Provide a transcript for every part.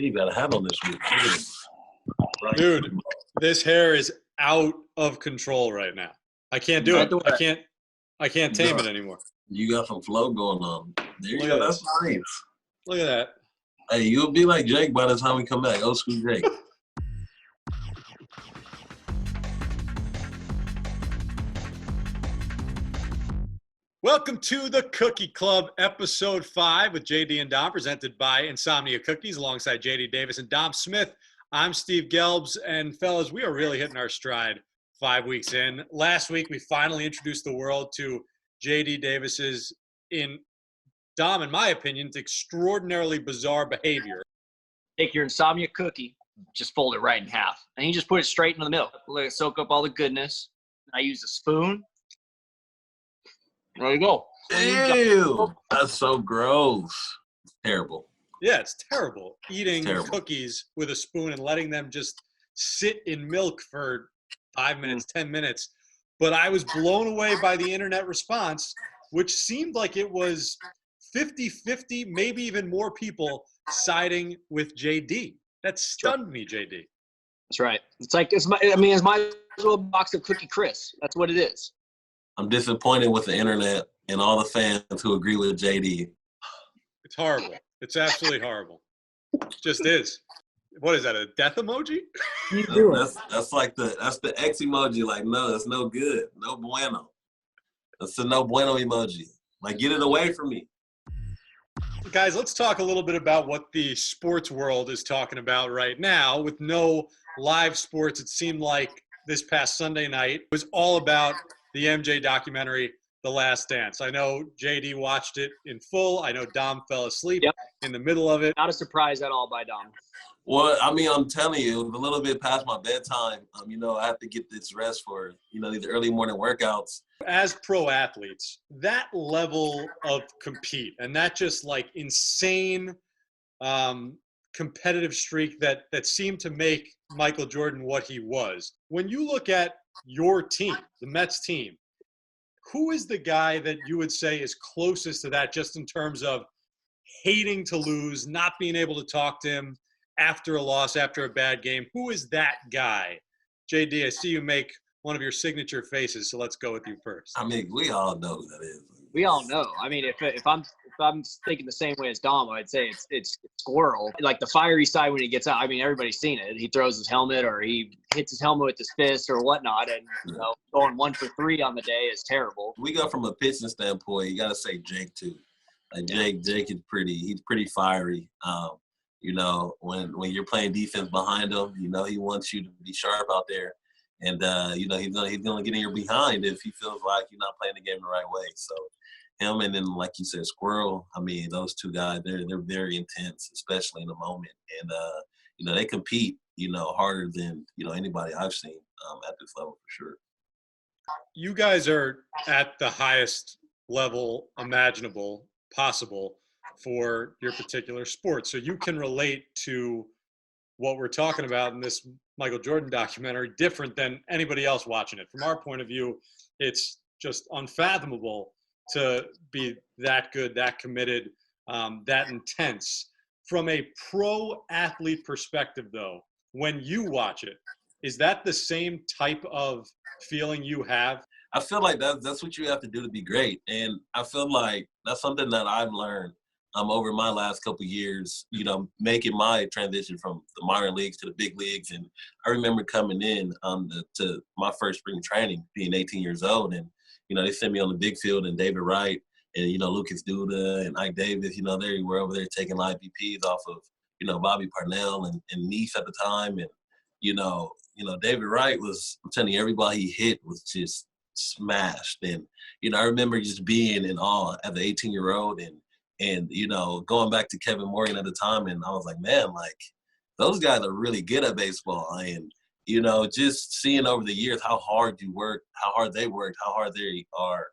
Steve got a hat on this week. Right. Dude, this hair is out of control right now. I can't do it. I can't tame it anymore. You got some flow going on. There you Look go. at That's nice. Look at that. Hey, you'll be like Jake by the time we come back. Old school Jake. Welcome to the Cookie Club, episode 5 with JD and Dom, presented by Insomnia Cookies alongside JD Davis and Dom Smith. I'm Steve Gelbs, and fellas, we are really hitting our stride 5 weeks in. Last week, we finally introduced the world to JD Davis's, in my opinion, it's extraordinarily bizarre behavior. Take your Insomnia cookie, just fold it right in half, and you just put it straight into the milk. Let it soak up all the goodness. I use a spoon. There you go. Ew, that's so gross. It's terrible. Yeah, it's terrible. Eating cookies with a spoon and letting them just sit in milk for 5 minutes, 10 minutes. But I was blown away by the internet response, which seemed like it was 50-50, maybe even more people siding with JD. That stunned me, JD. That's right. It's like, it's might as well a box of Cookie Crisp. That's what it is. I'm disappointed with the internet and all the fans who agree with JD. It's horrible. It's absolutely horrible. It just is. What is that, a death emoji? That's like that's the X emoji. Like, no, that's no good. No bueno. That's the no bueno emoji. Like, get it away from me. Guys, let's talk a little bit about what the sports world is talking about right now. With no live sports, it seemed like this past Sunday night was all about the MJ documentary, The Last Dance. I know JD watched it in full. I know Dom fell asleep in the middle of it. Not a surprise at all by Dom. Well, I mean, I'm telling you, it was a little bit past my bedtime. I have to get this rest for, these early morning workouts. As pro athletes, that level of compete and that just like insane competitive streak that seemed to make Michael Jordan what he was. When you look at your team, the Mets team, who is the guy that you would say is closest to that just in terms of hating to lose, not being able to talk to him after a loss, after a bad game? Who is that guy? JD, I see you make one of your signature faces, so let's go with you first. I mean, we all know who that is. We all know. I mean, if I'm thinking the same way as Dom, I'd say it's Squirrel. Like the fiery side when he gets out. I mean, everybody's seen it. He throws his helmet or he hits his helmet with his fist or whatnot, and going 1 for 3 on the day is terrible. We go from a pitching standpoint. You got to say Jake too. Like Jake is he's pretty fiery. When you're playing defense behind him, he wants you to be sharp out there. And, he's gonna get in your behind if he feels like you're not playing the game the right way. So him and then, like you said, Squirrel, I mean, those two guys, they're very intense, especially in the moment. And, they compete, harder than, anybody I've seen at this level for sure. You guys are at the highest level imaginable, possible for your particular sport. So you can relate to what we're talking about in this Michael Jordan documentary different than anybody else watching it. From our point of view, it's just unfathomable to be that good, that committed, that intense. From a pro athlete perspective, though, when you watch it, is that the same type of feeling you have? I feel like that's what you have to do to be great. And I feel like that's something that I've learned over my last couple of years, making my transition from the minor leagues to the big leagues. And I remember coming in to my first spring training, being 18 years old. And, they sent me on the big field and David Wright and, Lucas Duda and Ike Davis, they were over there taking live BPs off of, Bobby Parnell and Neef at the time. And, David Wright was, I'm telling you, everybody he hit was just smashed. And, I remember just being in awe as an 18-year-old and, going back to Kevin Morgan at the time, and I was like, man, like, those guys are really good at baseball. And, just seeing over the years how hard you work, how hard they worked, how hard they are,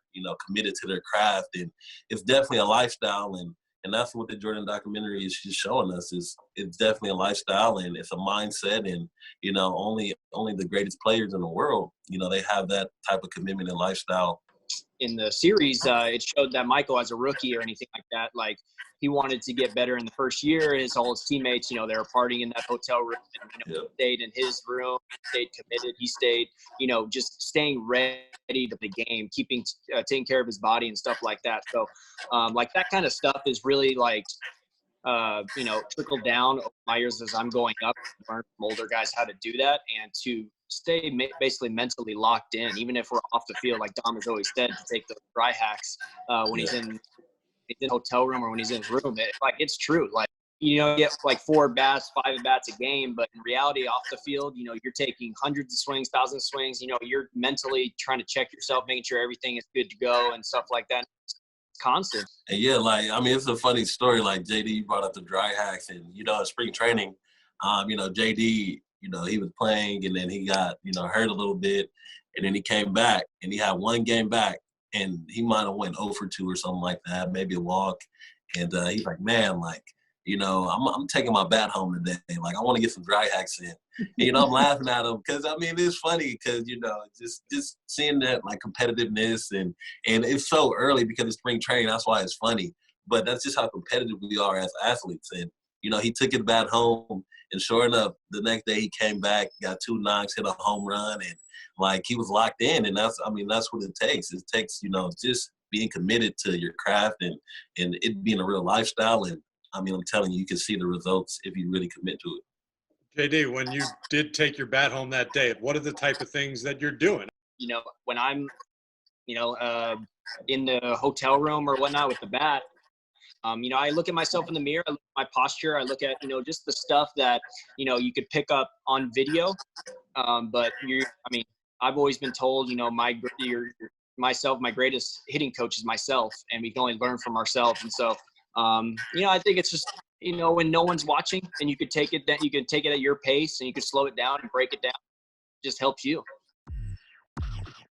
committed to their craft. And it's definitely a lifestyle. And that's what the Jordan documentary is just showing us is it's definitely a lifestyle and it's a mindset. And, only the greatest players in the world, they have that type of commitment and lifestyle in the series, it showed that Michael, as a rookie or anything like that, like he wanted to get better in the first year. All his teammates, they were partying in that hotel room, and he stayed in his room, he stayed committed, he stayed, just staying ready to the game, taking care of his body and stuff like that. So, like that kind of stuff is really like, trickled down over my years as I'm going up, learn from older guys how to do that and to stay basically mentally locked in, even if we're off the field, like Dom has always said, to take those dry hacks when he's in the hotel room or when he's in his room. It's true. Like, you get like 4 bats, 5 at-bats a game, but in reality, off the field, you're taking hundreds of swings, thousands of swings. You're mentally trying to check yourself, making sure everything is good to go and stuff like that. Constant. And yeah, it's a funny story. Like JD brought up the dry hacks, and in spring training, JD, he was playing, and then he got hurt a little bit, and then he came back, and he had one game back, and he might have went 0 for 2 or something like that, maybe a walk, and he's like, man, like, I'm taking my bat home today. Like, I want to get some dry hacks in. And, I'm laughing at him because, it's funny because, just seeing that, like, competitiveness and it's so early because it's spring training. That's why it's funny. But that's just how competitive we are as athletes. And, he took his bat home, and sure enough, the next day he came back, got 2 knocks, hit a home run, and, like, he was locked in. And that's what it takes. It takes, just being committed to your craft and it being a real lifestyle. And, I'm telling you, you can see the results if you really commit to it. JD, when you did take your bat home that day, what are the type of things that you're doing? When I'm, in the hotel room or whatnot with the bat, I look at myself in the mirror, I look at my posture, I look at, just the stuff that, you could pick up on video. But I've always been told, my greatest hitting coach is myself, and we can only learn from ourselves. And so, I think it's just, when no one's watching and you can take it at your pace and you can slow it down and break it down, it just helps you.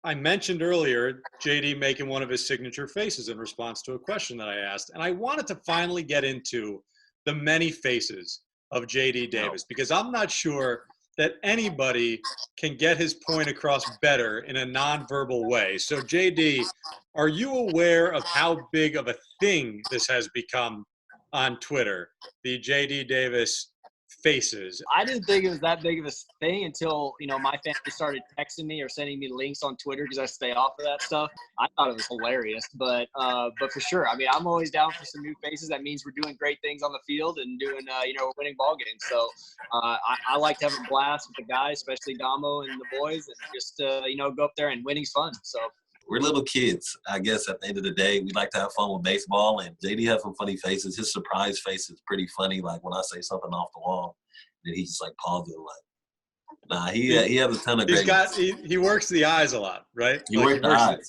I mentioned earlier JD making one of his signature faces in response to a question that I asked. And I wanted to finally get into the many faces of JD Davis, because I'm not sure that anybody can get his point across better in a nonverbal way. So JD, are you aware of how big of a thing this has become on Twitter, the JD Davis faces? I didn't think it was that big of a thing until, my family started texting me or sending me links on Twitter because I stay off of that stuff. I thought it was hilarious, but for sure, I'm always down for some new faces. That means we're doing great things on the field and doing, we're winning ball games. So I like to have a blast with the guys, especially Damo and the boys, and just, go up there, and winning's fun. So. We're little kids, I guess. At the end of the day, we like to have fun with baseball, and JD has some funny faces. His surprise face is pretty funny. Like when I say something off the wall, then he just like pauses like, nah, he has a ton of great. He works the eyes a lot, right? He works the eyes.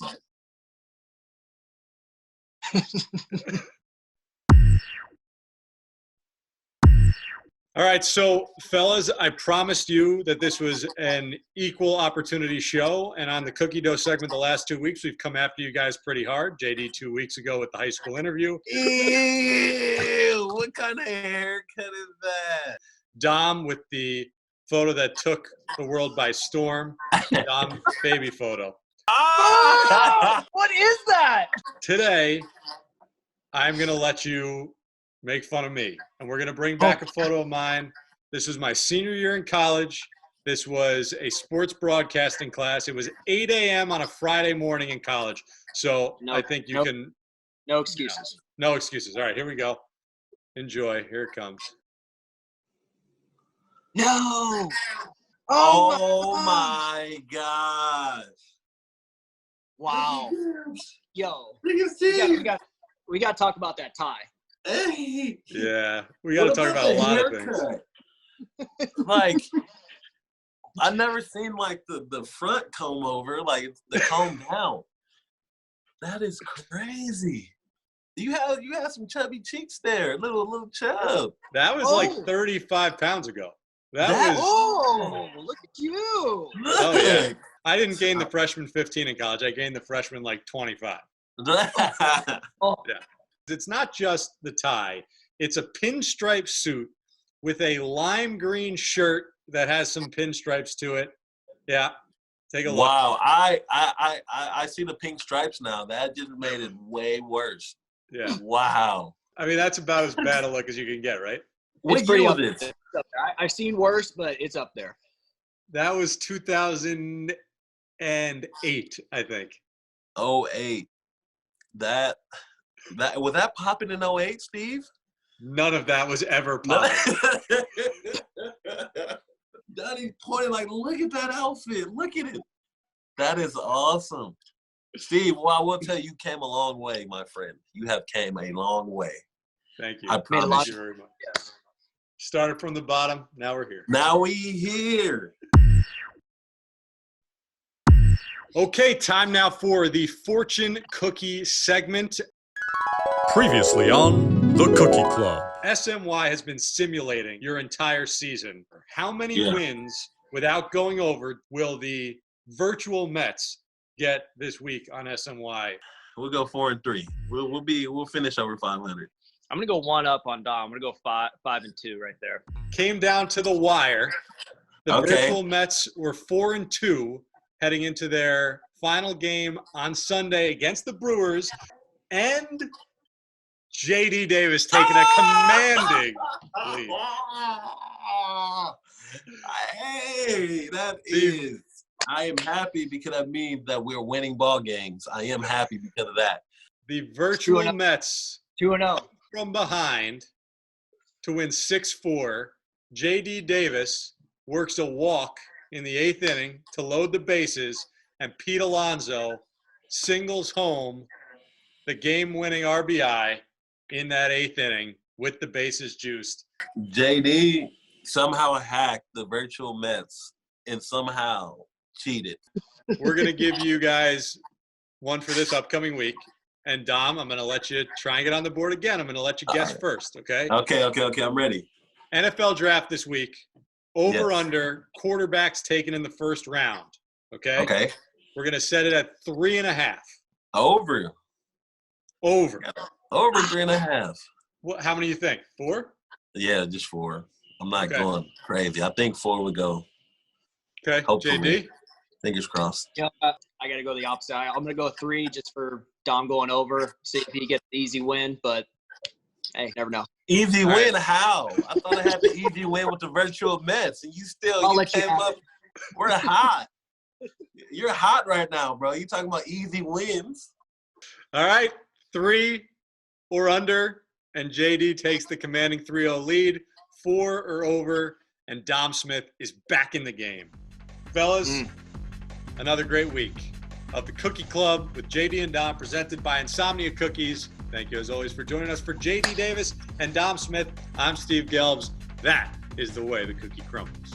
All right, so fellas, I promised you that this was an equal opportunity show, and on the cookie dough segment the last 2 weeks, we've come after you guys pretty hard. JD 2 weeks ago with the high school interview. Ew, what kind of haircut is that? Dom with the photo that took the world by storm. Dom baby photo. Ah! What is that? Today, I'm going to let you make fun of me. And we're going to bring back a photo of mine. This was my senior year in college. This was a sports broadcasting class. It was 8 a.m. on a Friday morning in college. So I think you can. No excuses. No excuses. All right, here we go. Enjoy. Here it comes. No. Oh my gosh. Wow. Yo. Look at Steve. We got to talk about that tie. Hey. Yeah, we got to talk about a lot of things. Like, I've never seen like the front comb over, like the comb down. That is crazy. You have some chubby cheeks there, little chub. That was like 35 pounds ago. That was. Oh, look at you. Oh yeah. I didn't gain the freshman 15 in college. I gained the freshman like 25. Oh. Yeah. It's not just the tie. It's a pinstripe suit with a lime green shirt that has some pinstripes to it. Yeah. Take a look. Wow, I see the pink stripes now. That just made it way worse. Yeah. Wow. I mean, that's about as bad a look as you can get, right? What It's pretty year up was there. it? It's up there. I've seen worse, but it's up there. That was 2008, I think. 08. That was that popping in 08, Steve? None of that was ever No. popping. Daddy's pointing like, look at that outfit. Look at it. That is awesome. Steve, well, I will tell you, you came a long way, my friend. You have came a long way. Thank you. I promise Thank you very much. Started from the bottom. Now we're here. Now we here. Okay, time now for the fortune cookie segment. Previously on The Cookie Club. SNY has been simulating your entire season. How many wins without going over will the virtual Mets get this week on SNY? We'll go 4-3. We'll finish over 500. I'm gonna go one up on Dom. I'm gonna go 5-2 right there. Came down to the wire. The Okay. virtual Mets were 4-2 heading into their final game on Sunday against the Brewers, and J.D. Davis taking a commanding lead. Hey, that is. I am happy because that means that we're winning ball games. I am happy because of that. The virtual Mets 2-0. from behind to win 6-4. J.D. Davis works a walk in the 8th inning to load the bases, and Pete Alonso singles home the game-winning RBI in that 8th inning with the bases juiced. JD somehow hacked the virtual Mets and somehow cheated. We're going to give you guys one for this upcoming week. And Dom, I'm going to let you try and get on the board again. I'm going to let you guess first, okay? Okay, I'm ready. NFL draft this week. Over under quarterbacks taken in the first round, okay? Okay. We're going to set it at 3.5. Over. Over. Over 3.5. What? How many do you think? 4? Yeah, just 4. I'm not Okay. going crazy. I think 4 would go. Okay, Hopefully. JD? Fingers crossed. Yeah, I got to go the opposite. I'm going to go 3 just for Dom going over, see if he gets the easy win. But, hey, never know. Easy All win? right. How? I thought I had the easy win with the virtual Mets, and you I'll let you came have up. We're hot. You're hot right now, bro. You talking about easy wins? All right, 3 or under, and JD takes the commanding 3-0 lead. 4 or over, and Dom Smith is back in the game. Fellas, another great week of the Cookie Club with JD and Dom, presented by Insomnia Cookies. Thank you, as always, for joining us. For JD Davis and Dom Smith, I'm Steve Gelbs. That is the way the cookie crumbles.